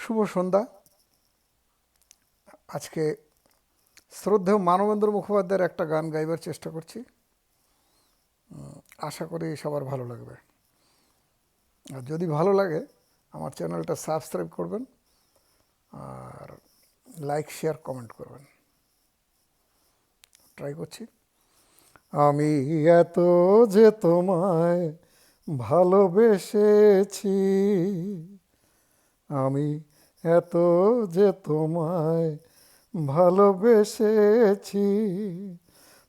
শুভ সন্ধ্যা। আজকে শ্রদ্ধেয় মানবেন্দ্র মুখোপাধ্যায়ের একটা গান গাইবার চেষ্টা করছি। আশা করি সবার ভালো লাগবে। আর যদি ভালো লাগে আমার চ্যানেলটা সাবস্ক্রাইব করবেন আর লাইক শেয়ার কমেন্ট করবেন। ট্রাই করছি। আমি এত যে তোমায় ভালোবেসেছি, আমি এত যে তোমায় ভালোবেসেছি,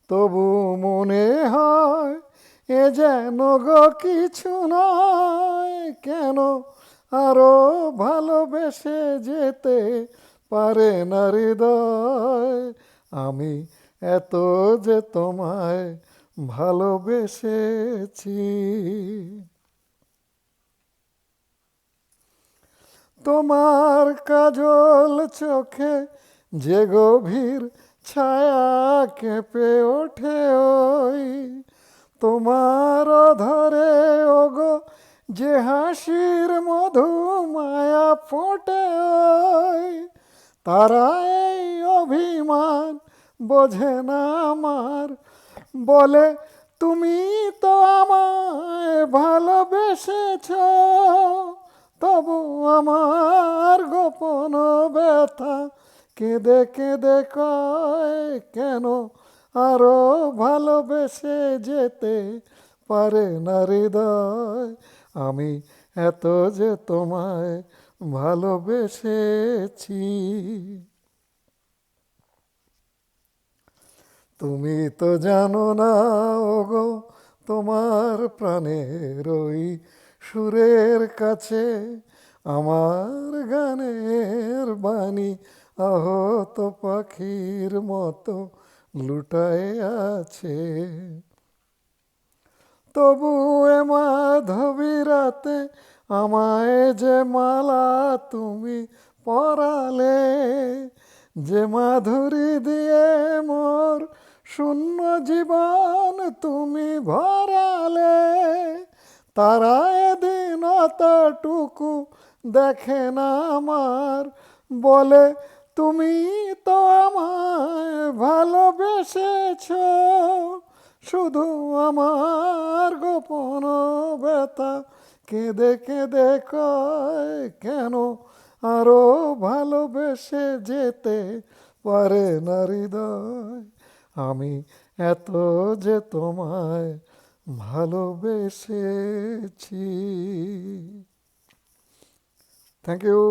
তবু মনে হয় এ যেন গো কিছু নয়। কেন আরো ভালোবেসে যেতে পারে না হৃদয়? আমি এত যে তোমায় ভালোবেসেছি। তোমার কাজল চোখে যে গভীর ছায়া কেঁপে ওঠে, ওই তোমার ধরে ওগো যে হাসির মধু মায়া ফোটে, ওই তারা এই অভিমান বোঝে না আমার, বলে তুমি তো আমায় ভালোবেসেছ, তবু আমার গোপন ব্যথা কেঁদে কেঁদে কয়, কেন আরো ভালোবেসে যেতে পারে না হৃদয়? আমি এত যে তোমায় ভালোবেসেছি। তুমি তো জানো না ওগো, তোমার প্রাণের ওই সুরের কাছে আমার গানের বাণী আহত পাখির মতো লুটায়ে আছে। তবু এ মাধবী রাতে আমায় যে মালা তুমি পরালে, যে মাধুরী দিয়ে মোর শূন্য জীবন তুমি ভরালে, তারা এদিন অতটুকু দেখে না আমার, বলে তুমি তো আমায় ভালোবেসেছ, শুধু আমার গোপন ব্যথা কেঁদে কেঁদে কয়, কেন আরো ভালোবেসে যেতে পারে না হৃদয়? আমি এত যে তোমায় ভালোবেসেছি। Thank you.